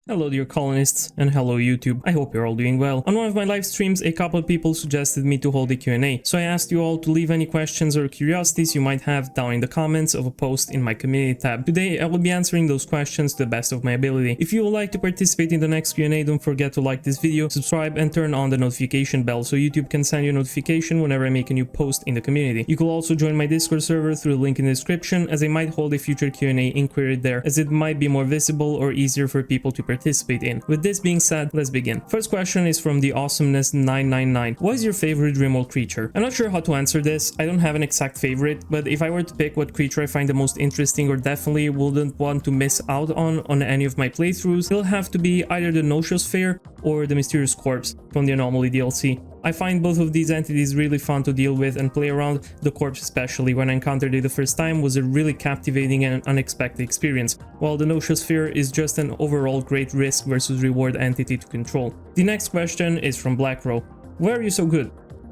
Hello dear colonists, and hello YouTube. I hope you're all doing well. On one of my live streams, a couple of people suggested me to hold a Q&A, so I asked you all to leave any questions or curiosities you might have down in the comments of a post in my community tab. Today I will be answering those questions to the best of my ability. If you would like to participate in the next Q&A, don't forget to like this video, subscribe and turn on the notification bell so YouTube can send you a notification whenever I make a new post in the community. You could also join my Discord server through the link in the description, as I might hold a future Q&A inquiry there, as it might be more visible or easier for people to participate in. With this being said, let's begin. First question is from the awesomeness 999. What is your favorite Rimworld creature? I'm not sure how to answer this. I don't have an exact favorite, but if I were to pick what creature I find the most interesting or definitely wouldn't want to miss out on any of my playthroughs, it'll have to be either the Noxiosphere or the Mysterious Corpse from the Anomaly DLC. I find both of these entities really fun to deal with and play around. The corpse, especially when I encountered it the first time, was a really captivating and unexpected experience, while the Noxiosphere is just an overall great risk versus reward entity to control. The next question is from Blackrow. Why are you so good?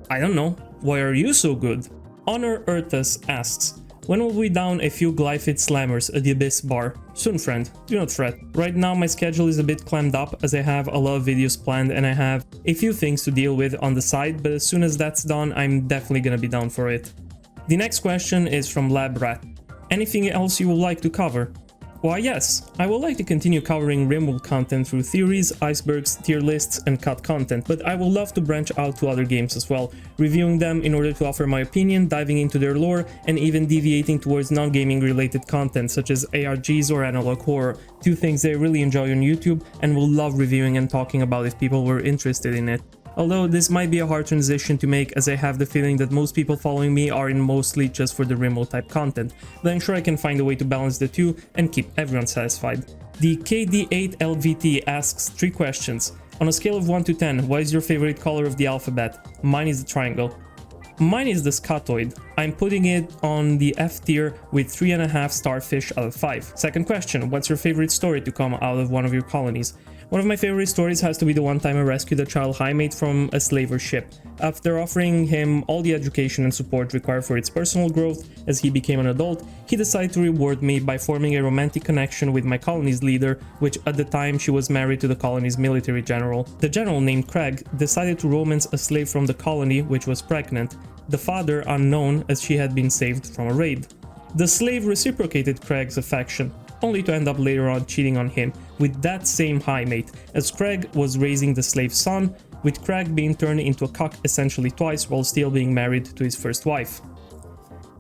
I don't know. Why are you so good? Honor Urthus asks, when will we down a few Glyphid slammers at the Abyss bar? Soon, friend. Do not fret. Right now my schedule is a bit clammed up as I have a lot of videos planned and I have a few things to deal with on the side, but as soon as that's done, I'm definitely gonna be down for it. The next question is from Labrat. Anything else you would like to cover? Why yes, I would like to continue covering Rimworld content through theories, icebergs, tier lists and cut content, but I would love to branch out to other games as well, reviewing them in order to offer my opinion, diving into their lore, and even deviating towards non-gaming related content such as ARGs or analog horror, two things I really enjoy on YouTube and will love reviewing and talking about if people were interested in it. Although this might be a hard transition to make, as I have the feeling that most people following me are in mostly just for the Rimworld type content, but I'm sure I can find a way to balance the two and keep everyone satisfied. The KD8LVT asks 3 questions. On a scale of 1 to 10, what is your favorite color of the alphabet? Mine is the triangle. Mine is the Scatoid. I'm putting it on the F tier with 3.5 starfish out of 5. Second question, what's your favorite story to come out of one of your colonies? One of my favorite stories has to be the one time I rescued a child highmate from a slaver ship. After offering him all the education and support required for its personal growth as he became an adult, he decided to reward me by forming a romantic connection with my colony's leader, which at the time she was married to the colony's military general. The general, named Craig, decided to romance a slave from the colony which was pregnant, the father unknown as she had been saved from a raid. The slave reciprocated Craig's affection, only to end up later on cheating on him with that same highmate, as Craig was raising the slave's son, with Craig being turned into a cock essentially twice while still being married to his first wife.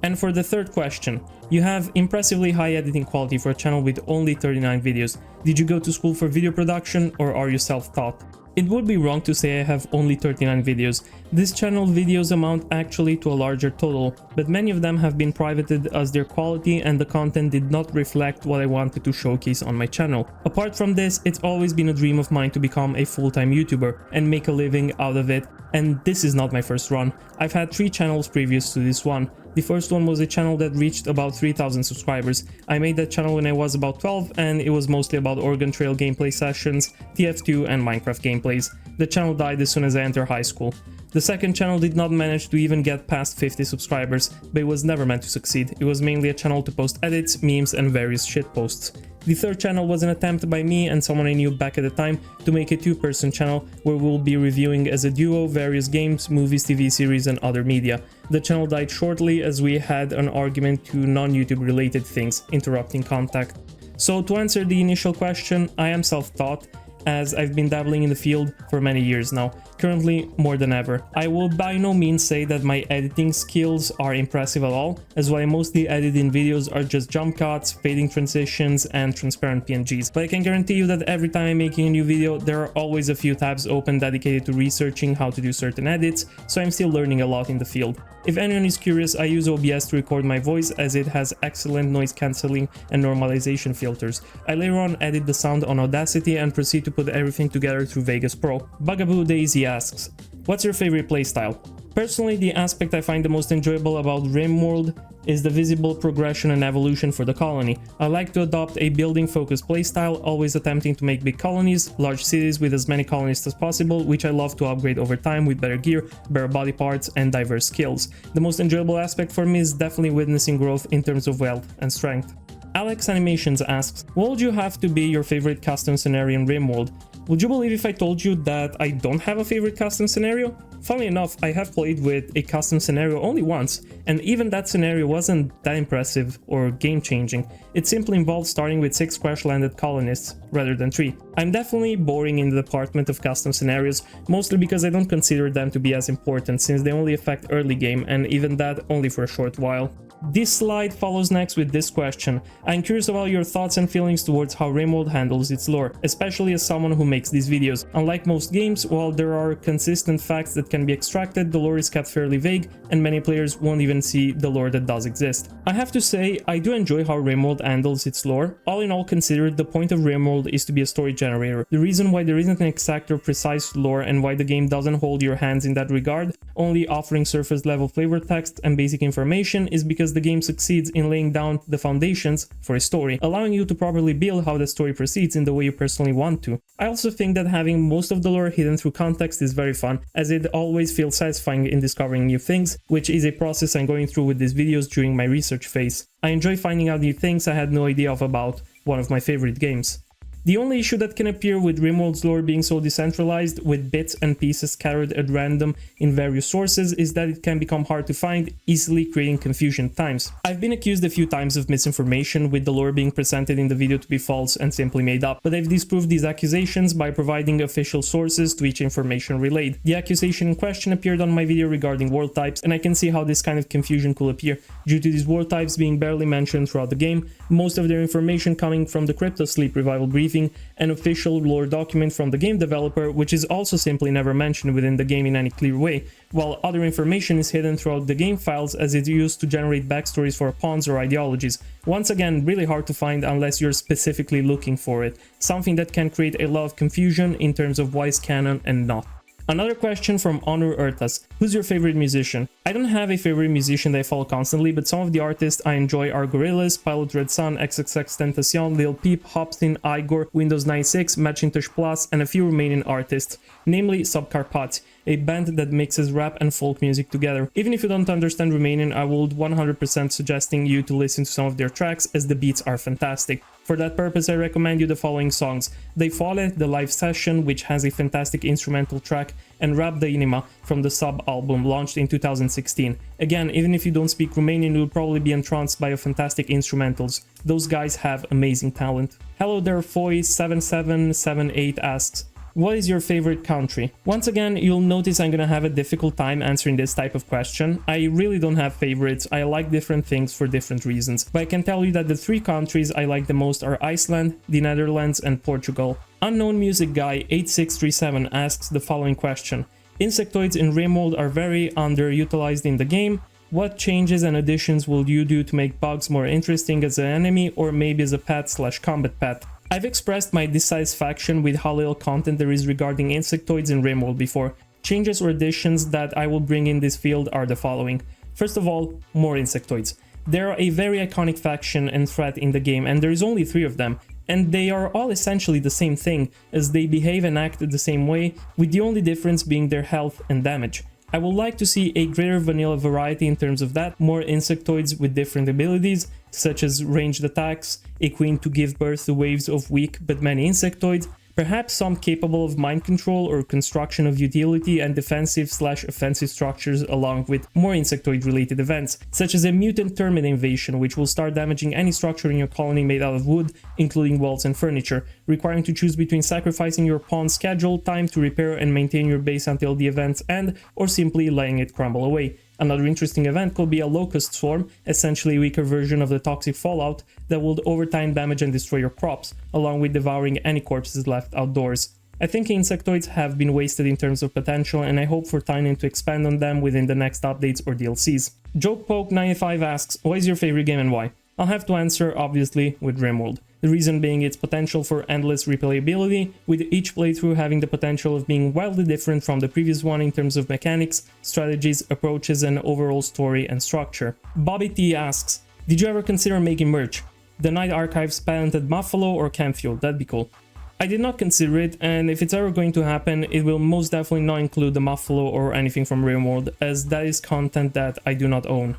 And for the third question, you have impressively high editing quality for a channel with only 39 videos. Did you go to school for video production or are you self-taught? It would be wrong to say I have only 39 videos. This channel videos amount actually to a larger total, but many of them have been privated as their quality and the content did not reflect what I wanted to showcase on my channel. Apart from this, it's always been a dream of mine to become a full-time YouTuber and make a living out of it, and this is not my first run. I've had 3 channels previous to this one. The first one was a channel that reached about 3,000 subscribers. I made that channel when I was about 12 and it was mostly about Oregon Trail gameplay sessions, TF2 and Minecraft gameplays. The channel died as soon as I entered high school. The second channel did not manage to even get past 50 subscribers, but it was never meant to succeed. It was mainly a channel to post edits, memes and various shitposts. The third channel was an attempt by me and someone I knew back at the time to make a 2-person channel where we'll be reviewing as a duo various games, movies, TV series and other media. The channel died shortly as we had an argument to non-YouTube related things, interrupting contact. So to answer the initial question, I am self-taught, as I've been dabbling in the field for many years now, currently more than ever. I will by no means say that my editing skills are impressive at all, as what I mostly edit in videos are just jump cuts, fading transitions and transparent PNGs, but I can guarantee you that every time I'm making a new video there are always a few tabs open dedicated to researching how to do certain edits, so I'm still learning a lot in the field. If anyone is curious, I use OBS to record my voice as it has excellent noise cancelling and normalization filters. I later on edit the sound on Audacity and proceed to put everything together through Vegas Pro. Bugaboo Daisy asks, what's your favorite playstyle? Personally, the aspect I find the most enjoyable about Rimworld is the visible progression and evolution for the colony. I like to adopt a building focused playstyle, always attempting to make big colonies, large cities with as many colonists as possible, which I love to upgrade over time with better gear, better body parts and diverse skills. The most enjoyable aspect for me is definitely witnessing growth in terms of wealth and strength. Alex Animations asks, what would you have to be your favorite custom scenario in Rimworld? Would you believe if I told you that I don't have a favorite custom scenario? Funnily enough, I have played with a custom scenario only once, and even that scenario wasn't that impressive or game-changing. It simply involved starting with 6 crash-landed colonists, rather than 3. I'm definitely boring in the department of custom scenarios, mostly because I don't consider them to be as important, since they only affect early game, and even that only for a short while. This slide follows next with this question. I'm curious about your thoughts and feelings towards how Rimworld handles its lore, especially as someone who makes these videos. Unlike most games, while there are consistent facts that can be extracted, the lore is kept fairly vague, and many players won't even see the lore that does exist. I have to say, I do enjoy how Rimworld handles its lore. All in all considered, the point of Rimworld is to be a story generator. The reason why there isn't an exact or precise lore and why the game doesn't hold your hands in that regard, only offering surface level flavor text and basic information, is because the game succeeds in laying down the foundations for a story, allowing you to properly build how the story proceeds in the way you personally want to. I also think that having most of the lore hidden through context is very fun, as it always feels satisfying in discovering new things, which is a process I'm going through with these videos during my research phase. I enjoy finding out new things I had no idea of about one of my favorite games. The only issue that can appear with Rimworld's lore being so decentralized, with bits and pieces scattered at random in various sources, is that it can become hard to find, easily creating confusion at times. I've been accused a few times of misinformation, with the lore being presented in the video to be false and simply made up, but I've disproved these accusations by providing official sources to each information relayed. The accusation in question appeared on my video regarding world types, and I can see how this kind of confusion could appear, due to these world types being barely mentioned throughout the game, most of their information coming from the Crypto Sleep Revival briefing, an official lore document from the game developer, which is also simply never mentioned within the game in any clear way, while other information is hidden throughout the game files as it's used to generate backstories for pawns or ideologies. Once again, really hard to find unless you're specifically looking for it, something that can create a lot of confusion in terms of what is canon and not. Another question from Honor Urtas. Who's your favorite musician? I don't have a favorite musician that I follow constantly, but some of the artists I enjoy are Gorillaz, Pilot Red Sun, XXXTentacion, Lil Peep, Hopsin, Igor, Windows 96, Macintosh Plus, and a few Romanian artists, namely Subcarpați, a band that mixes rap and folk music together. Even if you don't understand Romanian, I would 100% suggesting you to listen to some of their tracks, as the beats are fantastic. For that purpose, I recommend you the following songs: De Foale, the live session, which has a fantastic instrumental track, and Rap de Inima from the Sub album, launched in 2016. Again, even if you don't speak Romanian, you'll probably be entranced by your fantastic instrumentals. Those guys have amazing talent. Hello there, Foy7778 asks, what is your favorite country? Once again, you'll notice I'm gonna have a difficult time answering this type of question. I really don't have favorites, I like different things for different reasons. But I can tell you that the 3 countries I like the most are Iceland, the Netherlands, and Portugal. Unknown Music Guy 8637 asks the following question. Insectoids in Rimworld are very underutilized in the game. What changes and additions will you do to make bugs more interesting as an enemy, or maybe as a pet/combat pet? I've expressed my dissatisfaction with how little content there is regarding insectoids in Rimworld before. Changes or additions that I will bring in this field are the following. First of all, more insectoids. They are a very iconic faction and threat in the game, and there is only 3 of them, and they are all essentially the same thing, as they behave and act the same way, with the only difference being their health and damage. I would like to see a greater vanilla variety in terms of that, more insectoids with different abilities, such as ranged attacks, a queen to give birth to waves of weak but many insectoids, perhaps some capable of mind control or construction of utility and defensive/offensive structures, along with more insectoid related events, such as a mutant termite invasion, which will start damaging any structure in your colony made out of wood, including walls and furniture, requiring to choose between sacrificing your pawn's schedule time to repair and maintain your base until the event's end, or simply letting it crumble away. Another interesting event could be a locust swarm, essentially a weaker version of the toxic fallout that will over time damage and destroy your crops, along with devouring any corpses left outdoors. I think insectoids have been wasted in terms of potential, and I hope for timing to expand on them within the next updates or DLCs. JokePoke95 asks, what is your favorite game and why? I'll have to answer, obviously, with Rimworld. The reason being its potential for endless replayability, with each playthrough having the potential of being wildly different from the previous one in terms of mechanics, strategies, approaches, and overall story and structure. Bobby T asks, did you ever consider making merch? The Night Archives patented Muffalo or Camp Fuel, that'd be cool. I did not consider it, and if it's ever going to happen, it will most definitely not include the Muffalo or anything from Rimworld, as that is content that I do not own.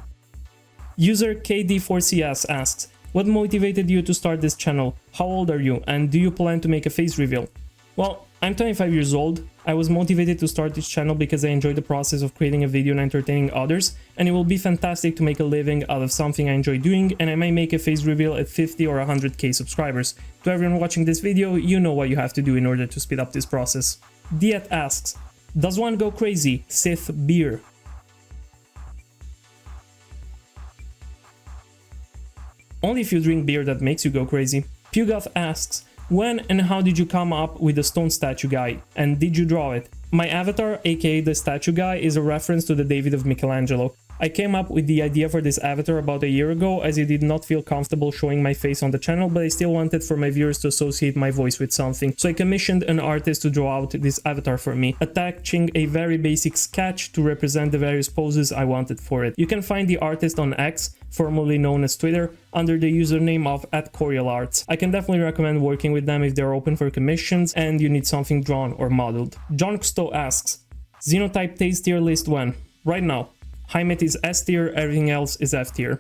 User KD4CS asks, What motivated you to start this channel? How old are you? And do you plan to make a face reveal? Well, I'm 25 years old. I was motivated to start this channel because I enjoy the process of creating a video and entertaining others, and it will be fantastic to make a living out of something I enjoy doing, and I might make a face reveal at 50 or 100k subscribers. To everyone watching this video, you know what you have to do in order to speed up this process. Diet asks, does one go crazy? Sith beer. Only if you drink beer that makes you go crazy. Pugoth asks, when and how did you come up with the stone statue guy, and did you draw it? My avatar, aka the statue guy, is a reference to the David of Michelangelo. I came up with the idea for this avatar about a year ago, as I did not feel comfortable showing my face on the channel, but I still wanted for my viewers to associate my voice with something. So I commissioned an artist to draw out this avatar for me, attaching a very basic sketch to represent the various poses I wanted for it. You can find the artist on X, formerly known as Twitter, under the username of @CorielArts. I can definitely recommend working with them if they're open for commissions and you need something drawn or modeled. John Custo asks, Xenotype taste tier list when? Right now. Heimet is S tier, everything else is F tier.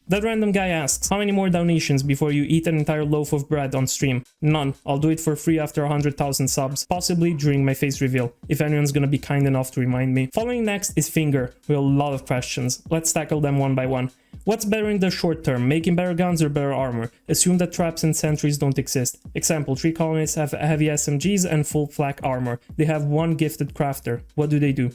That random guy asks, how many more donations before you eat an entire loaf of bread on stream? None. I'll do it for free after 100,000 subs, possibly during my face reveal, if anyone's gonna be kind enough to remind me. Following next is Finger, with a lot of questions. Let's tackle them one by one. What's better in the short term, making better guns or better armor? Assume that traps and sentries don't exist. Example, 3 colonists have heavy SMGs and full flak armor. They have one gifted crafter. What do they do?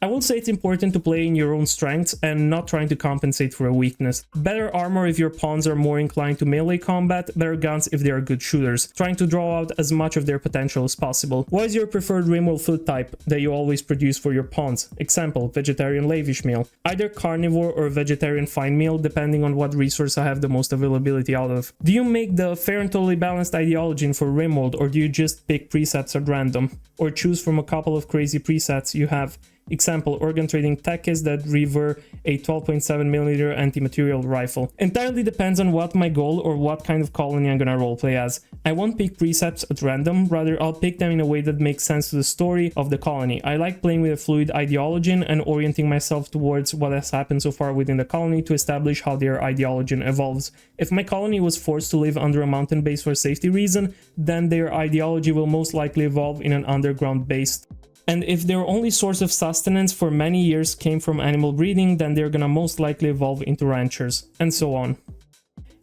I will say it's important to play in your own strengths and not trying to compensate for a weakness. Better armor if your pawns are more inclined to melee combat, better guns if they are good shooters, trying to draw out as much of their potential as possible. What is your preferred Rimworld food type that you always produce for your pawns? Example, vegetarian lavish meal. Either carnivore or vegetarian fine meal, depending on what resource I have the most availability out of. Do you make the fair and totally balanced ideology for Rimworld, or do you just pick presets at random? Or choose from a couple of crazy presets you have? Example, organ trading tech is that rever a 12.7mm anti-material rifle. Entirely depends on what my goal or what kind of colony I'm gonna roleplay as. I won't pick precepts at random, rather I'll pick them in a way that makes sense to the story of the colony. I like playing with a fluid ideology and orienting myself towards what has happened so far within the colony to establish how their ideology evolves. If my colony was forced to live under a mountain base for safety reason, then their ideology will most likely evolve in an underground base. And if their only source of sustenance for many years came from animal breeding, then they're gonna most likely evolve into ranchers, and so on.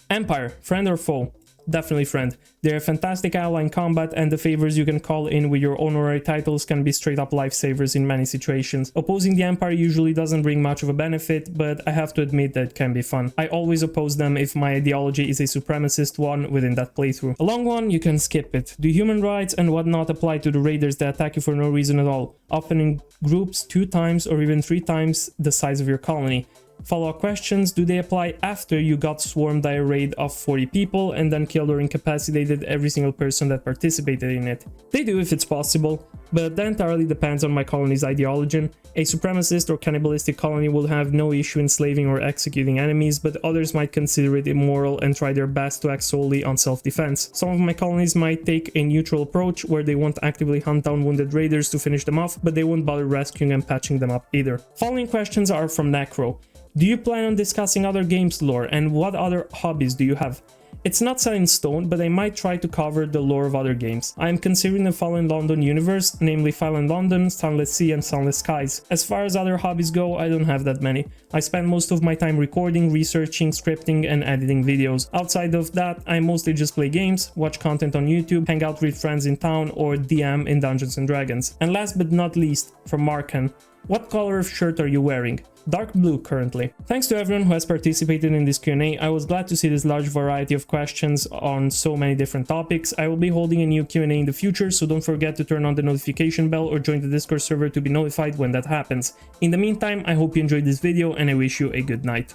Empire, friend or foe? Definitely friend. They're a fantastic ally in combat, and the favors you can call in with your honorary titles can be straight up lifesavers in many situations. Opposing the Empire usually doesn't bring much of a benefit, but I have to admit that it can be fun. I always oppose them if my ideology is a supremacist one within that playthrough. A long one, you can skip it. Do human rights and whatnot apply to the raiders that attack you for no reason at all, often in groups 2 times or even 3 times the size of your colony? Follow-up questions, do they apply after you got swarmed by a raid of 40 people and then killed or incapacitated every single person that participated in it? They do if it's possible, but that entirely depends on my colony's ideology. A supremacist or cannibalistic colony will have no issue enslaving or executing enemies, but others might consider it immoral and try their best to act solely on self-defense. Some of my colonies might take a neutral approach where they won't actively hunt down wounded raiders to finish them off, but they won't bother rescuing and patching them up either. Following questions are from Necro. Do you plan on discussing other games lore, and what other hobbies do you have? It's not set in stone, but I might try to cover the lore of other games. I am considering the Fallen London universe, namely Fallen London, Sunless Sea and Sunless Skies. As far as other hobbies go, I don't have that many. I spend most of my time recording, researching, scripting and editing videos. Outside of that, I mostly just play games, watch content on YouTube, hang out with friends in town or DM in Dungeons & Dragons. And last but not least, from Markan, what color of shirt are you wearing? Dark blue currently. Thanks to everyone who has participated in this Q&A. I was glad to see this large variety of questions on so many different topics. I will be holding a new Q&A in the future, so don't forget to turn on the notification bell or join the Discord server to be notified when that happens. In the meantime, I hope you enjoyed this video and I wish you a good night.